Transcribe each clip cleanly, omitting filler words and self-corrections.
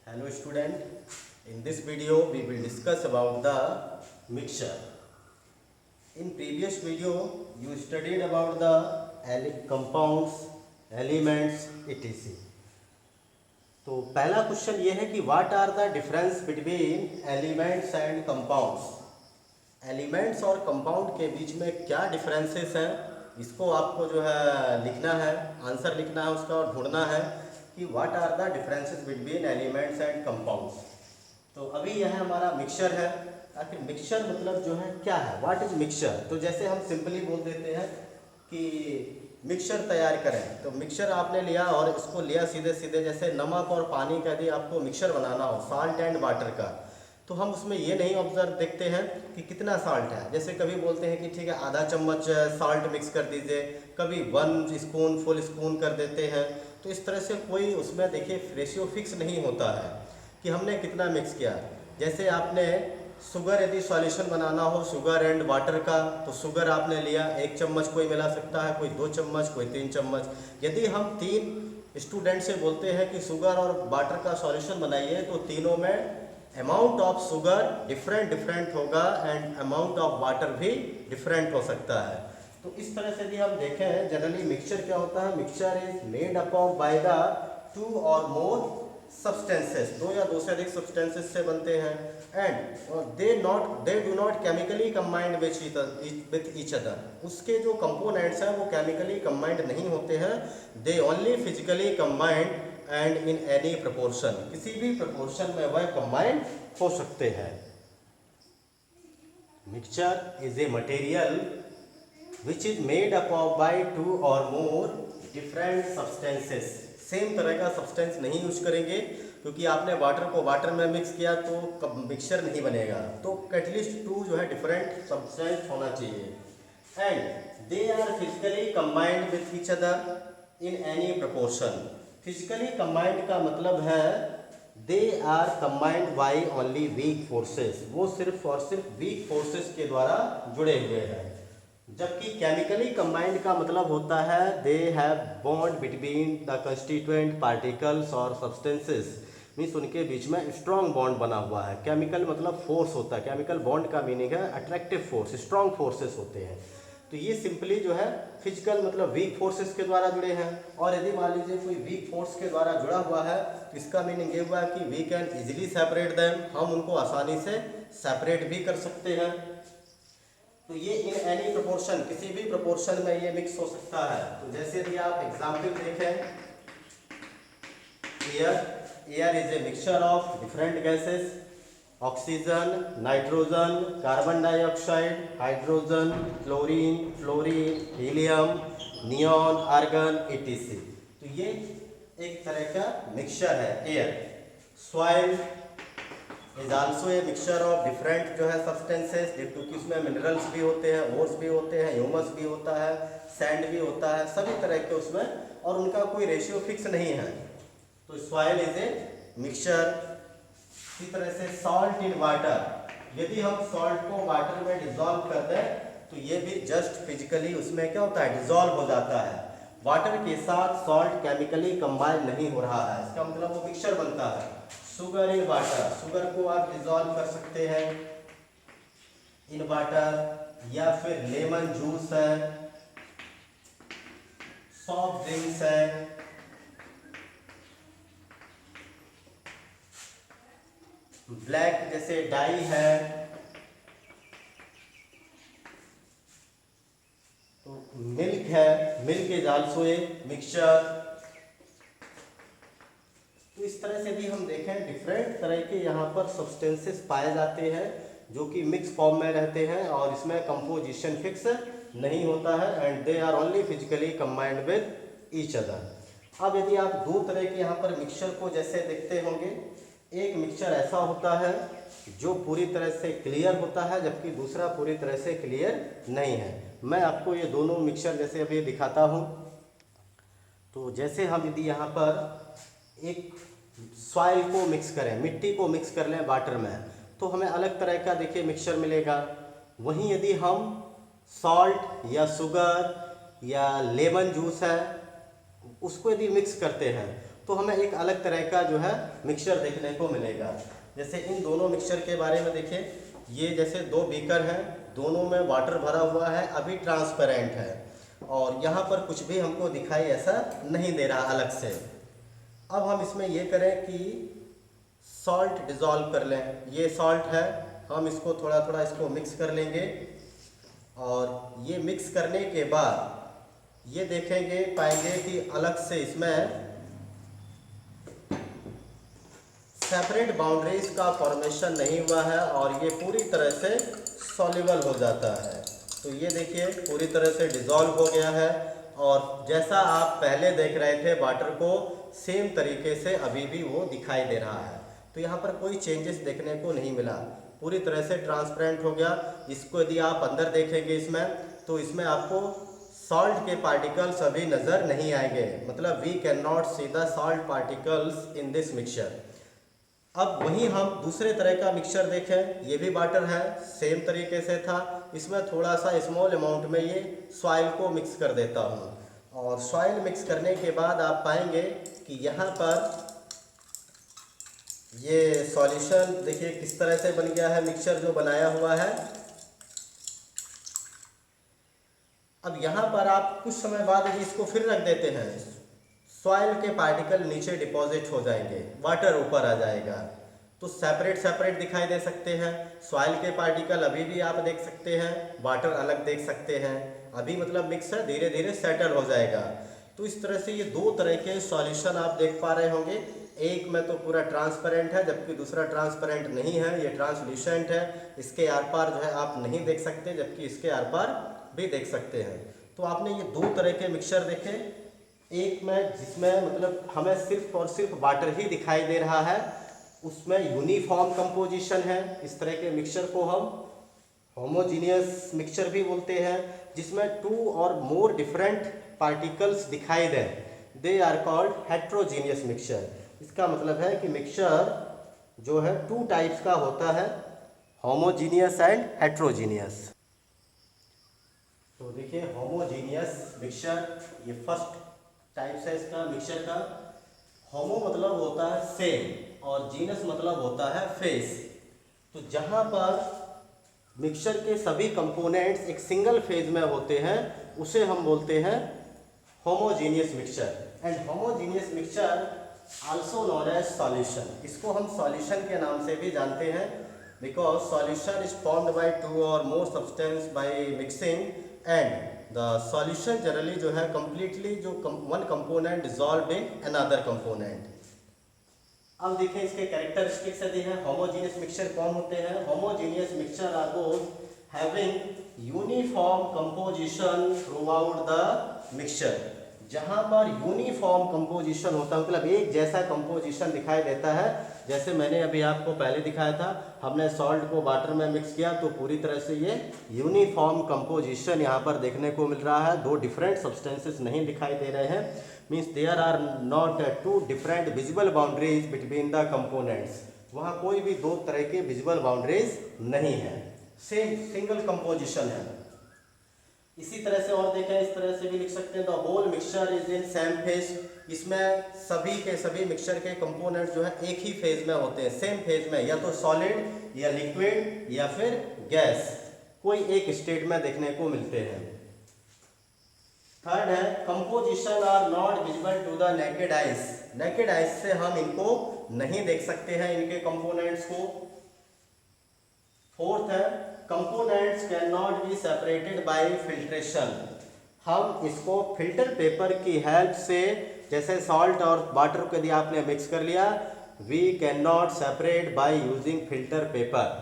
Hello student, in this video we will discuss about the mixture. In previous video you studied about the compounds, elements etc. तो पहला question ये है कि what are the difference between elements and compounds. Elements और compound के बीच में क्या डिफरेंसेस हैं, इसको आपको जो है लिखना है, आंसर लिखना है उसका और ढूंढना है कि what are the differences between elements and compounds. तो अभी यह हमारा मिक्सचर है। आखिर मिक्सचर मतलब जो है क्या है, व्हाट इज मिक्सचर। तो जैसे हम सिंपली बोल देते हैं कि मिक्सचर तैयार करें, तो मिक्सचर आपने लिया और इसको लिया सीधे सीधे, जैसे नमक और पानी का यदि आपको मिक्सचर बनाना हो, साल्ट एंड वाटर का, तो हम उसमें ये नहीं ऑब्जर्व देखते हैं कि कितना साल्ट है। जैसे कभी बोलते हैं कि ठीक है आधा चम्मच साल्ट मिक्स कर दीजिए, कभी 1 स्पून फुल स्पून कर देते हैं। तो इस तरह से कोई उसमें देखिए रेशियो फिक्स नहीं होता है कि हमने कितना मिक्स किया। जैसे आपने शुगर यदि सॉल्यूशन बनाना हो शुगर एंड वाटर का, तो शुगर आपने लिया 1 चम्मच, कोई मिला सकता है, कोई 2 चम्मच, कोई 3 चम्मच। यदि हम 3 स्टूडेंट से बोलते हैं कि शुगर और वाटर का सॉल्यूशन बनाइए, तो तीनों में अमाउंट ऑफ शुगर डिफरेंट होगा एंड अमाउंट ऑफ वाटर भी डिफरेंट हो सकता है। तो इस तरह से यदि हम देखें, जनरली मिक्सचर क्या होता है, mixture is made up of by the 2 और मोर सब्सटेंसेस, 2 या 2 से अधिक सब्सटेंसेस से बनते हैं। And they do not chemically combined with each other. उसके जो कंपोनेंट्स हैं वो केमिकली कंबाइंड नहीं होते हैं, they only physically combined and in any proportion, किसी भी प्रोपोर्शन में वह कंबाइंड हो सकते हैं। Mixture is a material which is made up of by 2 और मोर डिफरेंट सब्सटेंसेस। सेम तरह का सब्सटेंस नहीं यूज करेंगे, क्योंकि आपने वाटर को वाटर में मिक्स किया तो मिक्सचर नहीं बनेगा। तो एटलीस्ट 2 जो है डिफरेंट सब्सटेंस होना चाहिए। And they are physically combined with each other in any proportion. Physically combined का मतलब है they are combined by only weak forces, वो सिर्फ और सिर्फ वीक फोर्सेस के द्वारा जुड़े हुए हैं। जबकि केमिकली कंबाइंड का मतलब होता है they have bond between the constituent particles और सब्सटेंसेस, मीन्स उनके बीच में स्ट्रॉन्ग बॉन्ड बना हुआ है। केमिकल मतलब फोर्स होता है, केमिकल बॉन्ड का मीनिंग है अट्रैक्टिव फोर्स, स्ट्रॉन्ग फोर्सेस होते हैं। तो ये सिंपली जो है फिजिकल मतलब वीक फोर्सेस के द्वारा जुड़े हैं। और यदि मान लीजिए कोई वीक फोर्स के द्वारा जुड़ा हुआ है, तो इसका मीनिंग ये हुआ कि we can easily separate them, हम उनको आसानी से सेपरेट भी कर सकते हैं। तो ये इन एनी प्रोपोर्शन, किसी भी प्रोपोर्शन में ये मिक्स हो सकता है। तो जैसे यदि आप एग्जाम्पल देखें, air is a mixture of different gases, oxygen, nitrogen, carbon dioxide, hydrogen, chlorine, fluorine, helium, neon, argon etc। तो ये एक तरह का मिक्सचर है air. Soil is also a mixture of different जो है सब्सटेंसेस, क्योंकि उसमें मिनरल्स भी होते हैं, ओर्स भी होते हैं, ह्यूमस भी होता है, सैंड भी होता है, सभी तरह के उसमें, और उनका कोई रेशियो फिक्स नहीं है। तो सॉइल इज ए मिक्सचर। इसी तरह से सॉल्ट इन वाटर, यदि हम सॉल्ट को वाटर में डिजॉल्व कर दें, तो ये भी जस्ट फिजिकली उसमें क्या होता है, डिजॉल्व हो जाता है। वाटर के साथ सॉल्ट केमिकली कंबाइन नहीं हो रहा है, इसका मतलब वो मिक्सचर बनता है। शुगर इन वाटर, शुगर को आप डिजॉल्व कर सकते हैं इन वाटर, या फिर लेमन जूस है, सॉफ्ट ड्रिंक्स है, ब्लैक जैसे डाई है, तो मिल्क है, milk is also a mixture. तो इस तरह से भी हम देखें डिफरेंट तरह के यहाँ पर सब्सटेंसेस पाए जाते हैं जो कि मिक्स फॉर्म में रहते हैं, और इसमें कंपोजिशन फिक्स नहीं होता है, and they are only physically combined with each other. अब यदि आप 2 तरह के यहाँ पर मिक्सचर को जैसे देखते होंगे, एक मिक्सचर ऐसा होता है जो पूरी तरह से क्लियर होता है, जबकि दूसरा पूरी तरह से क्लियर नहीं है। मैं आपको ये दोनों मिक्सचर जैसे अभी दिखाता हूँ। तो जैसे हम यदि यहाँ पर एक सॉइल को मिक्स करें, मिट्टी को मिक्स कर लें वाटर में, तो हमें अलग तरह का देखिए मिक्सचर मिलेगा। वहीं यदि हम सॉल्ट या शुगर या लेमन जूस है उसको यदि मिक्स करते हैं, तो हमें एक अलग तरह का जो है मिक्सचर देखने को मिलेगा। जैसे इन दोनों मिक्सचर के बारे में देखिए, ये जैसे दो बीकर हैं, दोनों में वाटर भरा हुआ है, अभी ट्रांसपेरेंट है और यहाँ पर कुछ भी हमको दिखाई ऐसा नहीं दे रहा अलग से। अब हम इसमें ये करें कि सॉल्ट डिज़ोल्व कर लें। ये सॉल्ट है, हम इसको थोड़ा थोड़ा इसको मिक्स कर लेंगे और ये मिक्स करने के बाद ये देखेंगे पाएंगे कि अलग से इसमें सेपरेट बाउंड्रीज का फॉर्मेशन नहीं हुआ है और ये पूरी तरह से सॉल्युबल हो जाता है। तो ये देखिए पूरी तरह से डिज़ोल्व हो गया है और जैसा आप पहले देख रहे थे वाटर को, सेम तरीके से अभी भी वो दिखाई दे रहा है। तो यहाँ पर कोई चेंजेस देखने को नहीं मिला, पूरी तरह से ट्रांसपेरेंट हो गया। इसको यदि आप अंदर देखेंगे इसमें, तो इसमें आपको सॉल्ट के पार्टिकल्स अभी नज़र नहीं आएंगे, मतलब we can not see the salt particles in this mixture. अब वहीं हम दूसरे तरह का मिक्सचर देखें, ये भी वाटर है, सेम तरीके से था। इसमें थोड़ा सा स्मॉल अमाउंट में ये सॉइल को मिक्स कर देता हूँ और सॉइल मिक्स करने के बाद आप पाएंगे कि यहाँ पर ये सॉल्यूशन देखिए किस तरह से बन गया है, मिक्सचर जो बनाया हुआ है। अब यहाँ पर आप कुछ समय बाद यदि इसको फिर रख देते हैं, सॉइल के पार्टिकल नीचे डिपॉजिट हो जाएंगे, वाटर ऊपर आ जाएगा, तो सेपरेट सेपरेट दिखाई दे सकते हैं। सॉइल के पार्टिकल अभी भी आप देख सकते हैं, वाटर अलग देख सकते हैं, अभी मतलब मिक्स है, धीरे धीरे सेटल हो जाएगा। तो इस तरह से ये दो तरह के सॉल्यूशन आप देख पा रहे होंगे। एक में तो पूरा ट्रांसपेरेंट है जबकि दूसरा ट्रांसपेरेंट नहीं है, ये ट्रांसल्यूसेंट है। इसके आर पार जो है आप नहीं देख सकते, जबकि इसके आर पार भी देख सकते हैं। तो आपने ये दो तरह के मिक्सचर देखे, एक में जिसमें मतलब हमें सिर्फ और सिर्फ वाटर ही दिखाई दे रहा है, उसमें यूनिफॉर्म कंपोजिशन है। इस तरह के मिक्सचर को हम होमोजीनियस मिक्सचर भी बोलते हैं, जिसमें to or more different particles दिखाई दें, they are called heterogeneous mixture. इसका मतलब है कि मिक्सचर जो है टू टाइप्स का होता है, होमोजीनियस एंड हेट्रोजीनियस। तो देखिए होमोजीनियस मिक्सचर ये फर्स्ट टाइप्स है इसका मिक्सचर का। होमो मतलब होता है सेम और जीनस मतलब होता है फेस। तो जहाँ पर मिक्सचर के सभी कंपोनेंट्स एक सिंगल फेज में होते हैं उसे हम बोलते हैं homogeneous mixture. And homogeneous mixture also known as solution. इसको हम सॉल्यूशन के नाम से भी जानते हैं, because solution is formed by two or more substance by mixing and the solution generally जो है कंप्लीटली जो one component dissolve in another component. अब देखें इसके कैरेक्टरिस्टिक्स यदि हैं, होमोजीनियस मिक्सचर कौन होते हैं? Homogeneous mixture are those having uniform composition throughout the mixture. जहाँ पर यूनिफॉर्म कंपोजिशन होता है मतलब एक जैसा कंपोजिशन दिखाई देता है। जैसे मैंने अभी आपको पहले दिखाया था, हमने सॉल्ट को वाटर में मिक्स किया तो पूरी तरह से ये यूनिफॉर्म कंपोजिशन यहाँ पर देखने को मिल रहा है। दो डिफरेंट सब्सटेंसेस नहीं दिखाई दे रहे हैं, means there are not two different visible boundaries between the components. वहाँ कोई भी दो तरह के विजिबल बाउंड्रीज नहीं है, सेम सिंगल कंपोजिशन है। इसी तरह से और देखें, इस तरह से भी लिख सकते हैं, the whole mixture is in same phase. इसमें सभी के सभी मिक्सचर के कंपोनेंट जो है एक ही फेज में होते हैं, सेम फेज में, या तो सॉलिड या लिक्विड या फिर गैस, कोई एक स्टेट में देखने को मिलते हैं। थर्ड है composition are not visible to the naked eyes. Naked eyes से हम इनको नहीं देख सकते हैं, इनके कंपोनेंट्स को। फोर्थ है components can not be separated by filtration. हम इसको फिल्टर पेपर की हेल्प से, जैसे सॉल्ट और वाटर को यदि आपने मिक्स कर लिया, we can not separate by using filter paper.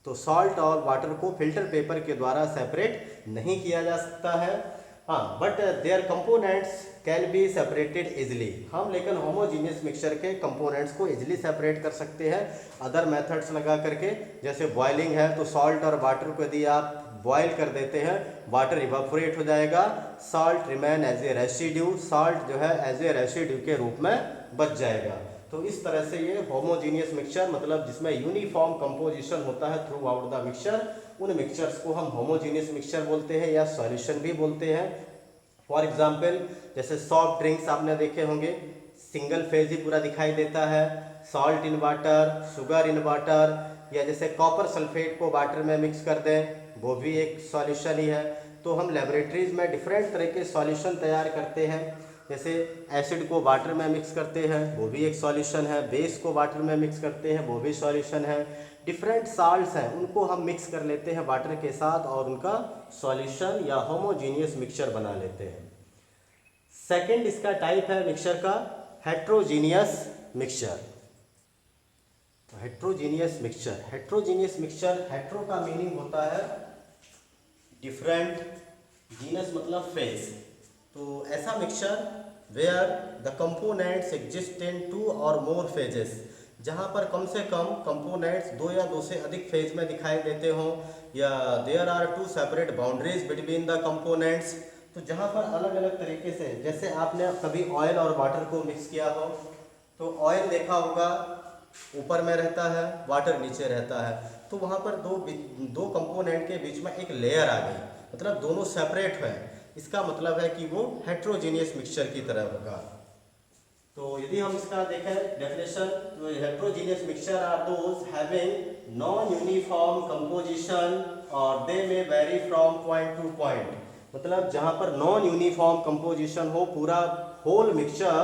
तो सॉल्ट और वाटर को फिल्टर पेपर के द्वारा सेपरेट नहीं किया जा सकता है। हाँ, but their components can be separated easily. हम लेकिन होमोजीनियस मिक्सचर के कंपोनेंट्स को इजिली सेपरेट कर सकते हैं अदर मेथड्स लगा करके। जैसे बॉइलिंग है तो सॉल्ट और वाटर को यदि आप बॉयल कर देते हैं, वाटर इवापोरेट हो जाएगा, salt remain as a residue, salt जो है एज ए रेसिड्यू के रूप में बच जाएगा। तो इस तरह से ये होमोजीनियस मिक्सचर मतलब जिसमें यूनिफॉर्म कंपोजिशन होता है थ्रू आउट द मिक्सचर, उन मिक्सचर्स को हम होमोजीनियस मिक्सचर बोलते हैं या सॉल्यूशन भी बोलते हैं। फॉर एग्जाम्पल जैसे सॉफ्ट ड्रिंक्स आपने देखे होंगे, सिंगल फेज ही पूरा दिखाई देता है, salt in water, sugar in water, या जैसे कॉपर सल्फेट को वाटर में मिक्स कर दें वो भी एक सॉल्यूशन ही है। तो हम लेबोरेटरीज में डिफरेंट तरह के सॉल्यूशन तैयार करते हैं, जैसे एसिड को वाटर में मिक्स करते हैं वो भी एक सॉल्यूशन है, बेस को वाटर में मिक्स करते हैं वो भी सॉल्यूशन है, डिफरेंट साल्ट्स हैं उनको हम मिक्स कर लेते हैं वाटर के साथ और उनका सॉल्यूशन या होमोजीनियस मिक्सचर बना लेते हैं। सेकंड इसका टाइप है मिक्सचर का heterogeneous mixture. Heterogeneous mixture, heterogeneous mixture, hetero का मीनिंग होता है डिफरेंट, जीनस मतलब फेज। तो ऐसा mixture where the components exist in 2 और मोर फेजेस, जहाँ पर कम से कम कंपोनेंट्स 2 या 2 से अधिक फेज में दिखाई देते हों, या there are 2 separate boundaries between the components. तो जहाँ पर अलग अलग तरीके से, जैसे आपने कभी ऑयल और वाटर को मिक्स किया हो तो ऑयल देखा होगा ऊपर में रहता है, वाटर नीचे रहता है, तो वहाँ पर दो कंपोनेंट के बीच में एक लेयर आ गई, मतलब दोनों सेपरेट हैं। इसका मतलब है कि वो हेट्रोजीनियस मिक्सचर की तरह होगा। तो यदि हम इसका देखें डेफिनेशन, तो heterogeneous mixture are those having non uniform composition और they may vary from point to point. मतलब जहाँ पर नॉन यूनिफॉर्म कंपोजिशन हो, पूरा होल मिक्सचर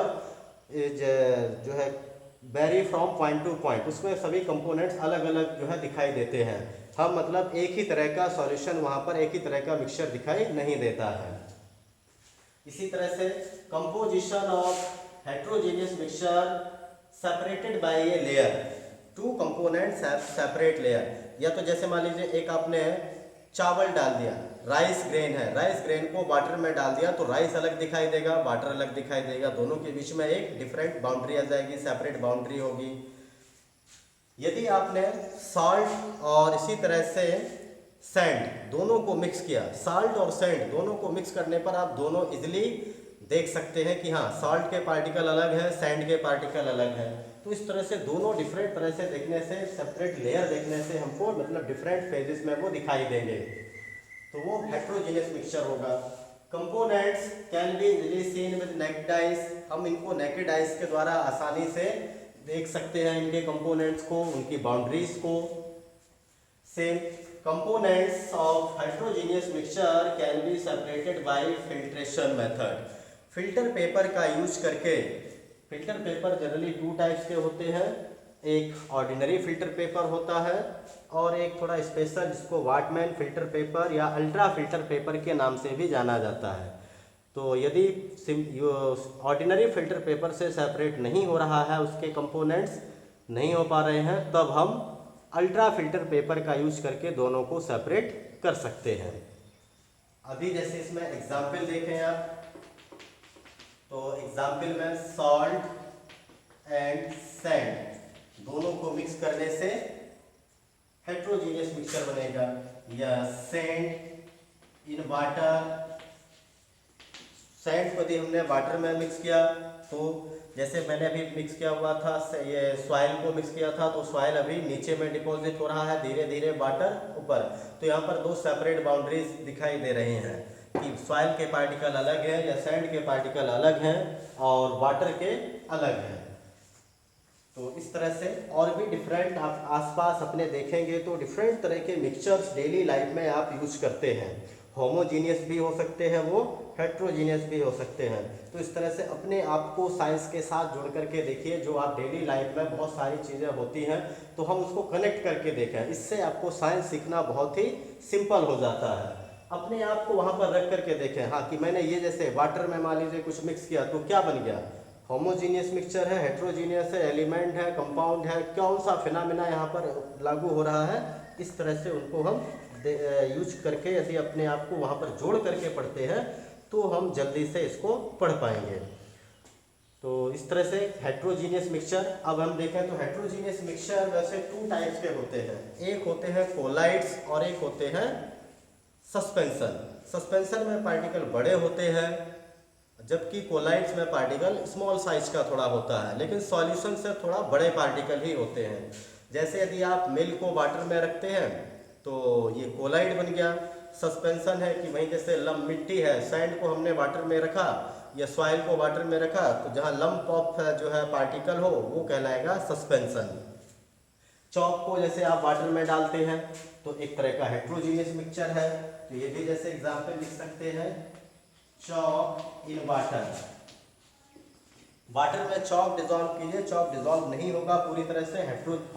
जो है very from point to point, उसमें सभी कंपोनेंट्स अलग अलग जो है दिखाई देते हैं। हम मतलब एक ही तरह का सॉल्यूशन, वहाँ पर एक ही तरह का मिक्सचर दिखाई नहीं देता है। इसी तरह से composition of heterogeneous mixture separated by a layer, 2 components have separate layer. या तो जैसे मान लीजिए एक आपने चावल डाल दिया, राइस ग्रेन है, राइस ग्रेन को वाटर में डाल दिया तो राइस अलग दिखाई देगा, वाटर अलग दिखाई देगा, दोनों के बीच में एक डिफरेंट बाउंड्री आ जाएगी, सेपरेट बाउंड्री होगी। यदि आपने साल्ट और इसी तरह से सैंड दोनों को मिक्स किया, साल्ट और सैंड दोनों को मिक्स करने पर आप दोनों इजीली देख सकते हैं कि हाँ साल्ट के पार्टिकल अलग है, सैंड के पार्टिकल अलग है। तो इस तरह से दोनों डिफरेंट तरह से देखने से, सेपरेट लेयर देखने से हमको मतलब डिफरेंट फेजेस में वो दिखाई देंगे, तो वो हेट्रोजीनियस मिक्सचर होगा। Components can be easily seen with naked eyes, हम इनको नेकेड आइज के द्वारा आसानी से देख सकते हैं इनके कंपोनेंट्स को, उनकी बाउंड्रीज को। Same components of heterogeneous mixture can be separated by filtration method. Filter paper का यूज करके, फिल्टर पेपर जनरली 2 टाइप्स के होते हैं, एक ऑर्डिनरी फिल्टर पेपर होता है और एक थोड़ा स्पेशल जिसको वाटमैन फिल्टर पेपर या अल्ट्रा फिल्टर पेपर के नाम से भी जाना जाता है। तो यदि ऑर्डिनरी फिल्टर पेपर से सेपरेट नहीं हो रहा है, उसके कंपोनेंट्स नहीं हो पा रहे हैं, तब हम अल्ट्रा फिल्टर पेपर का यूज करके दोनों को सेपरेट कर सकते हैं। अभी जैसे इसमें एग्जाम्पल देखें आप, तो एग्जाम्पल में सॉल्ट एंड सैंड दोनों को मिक्स करने से हेट्रोजीनियस मिक्सचर बनेगा, या सैंड इन वाटर, सैंड को यदि हमने वाटर में मिक्स किया तो जैसे मैंने अभी मिक्स किया हुआ था, ये सॉइल को मिक्स किया था, तो सॉइल अभी नीचे में डिपॉजिट हो रहा है, धीरे धीरे वाटर ऊपर, तो यहाँ पर 2 सेपरेट बाउंड्रीज दिखाई दे रही हैं कि सॉइल के पार्टिकल अलग हैं या सैंड के पार्टिकल अलग हैं और वाटर के अलग हैं। तो इस तरह से और भी डिफरेंट आप आसपास अपने देखेंगे तो डिफरेंट तरह के मिक्सचर्स डेली लाइफ में आप यूज करते हैं। होमोजीनियस भी हो सकते हैं, वो हेट्रोजीनियस भी हो सकते हैं। तो इस तरह से अपने आप को साइंस के साथ जोड़ करके देखिए, जो आप डेली लाइफ में बहुत सारी चीज़ें होती हैं तो हम उसको कनेक्ट करके देखें, इससे आपको साइंस सीखना बहुत ही सिंपल हो जाता है। अपने आप को वहाँ पर रख करके देखें, हाँ कि मैंने ये जैसे वाटर में मान लीजिए कुछ मिक्स किया तो क्या बन गया, होमोजीनियस मिक्सचर है, हेट्रोजीनियस है, एलिमेंट है, कंपाउंड है, कौन सा फिनोमेना यहाँ पर लागू हो रहा है। इस तरह से उनको हम यूज करके यदि अपने आप को वहाँ पर जोड़ करके पढ़ते हैं तो हम जल्दी से इसको पढ़ पाएंगे। तो इस तरह से हेट्रोजीनियस मिक्सचर, अब हम देखें तो हेट्रोजीनियस मिक्सचर वैसे 2 टाइप्स के होते हैं, एक होते हैं कोलाइड्स और एक होते हैं सस्पेंशन। सस्पेंशन में पार्टिकल बड़े होते हैं जबकि कोलाइड्स में पार्टिकल स्मॉल साइज का थोड़ा होता है, लेकिन सॉल्यूशन से थोड़ा बड़े पार्टिकल ही होते हैं। जैसे यदि आप मिल्क को वाटर में रखते हैं तो ये कोलाइड बन गया। सस्पेंशन है कि वहीं जैसे मिट्टी है, सैंड को हमने वाटर में रखा या सॉइल को वाटर में रखा तो जहाँ लंप ऑफ जो है पार्टिकल हो वो कहलाएगा सस्पेंशन। चॉक को जैसे आप वाटर में डालते हैं तो एक तरह का हेट्रोजीनियस मिक्सचर है, तो ये भी जैसे एग्जाम्पल लिख सकते हैं चॉक इन वाटर। वाटर में चॉक डिजॉल्व कीजिए, चॉक डिजॉल्व नहीं होगा पूरी तरह से,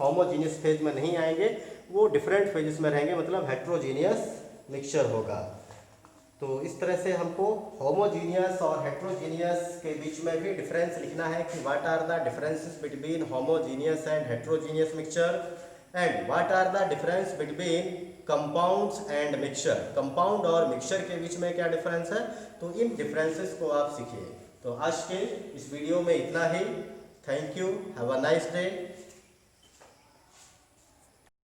होमोजीनियस फेज में नहीं आएंगे, वो डिफरेंट फेजेस में रहेंगे, मतलब हेट्रोजीनियस मिक्सचर होगा। तो इस तरह से हमको होमोजीनियस और हेट्रोजीनियस के बीच में भी डिफरेंस लिखना है कि what are the differences between homogeneous and heterogeneous mixture and what are the difference between compounds and mixture. Compound और मिक्सचर के बीच में क्या डिफरेंस है, तो इन डिफरेंसेस को आप सीखिए। तो आज के इस वीडियो में इतना ही। Thank you, have a nice day.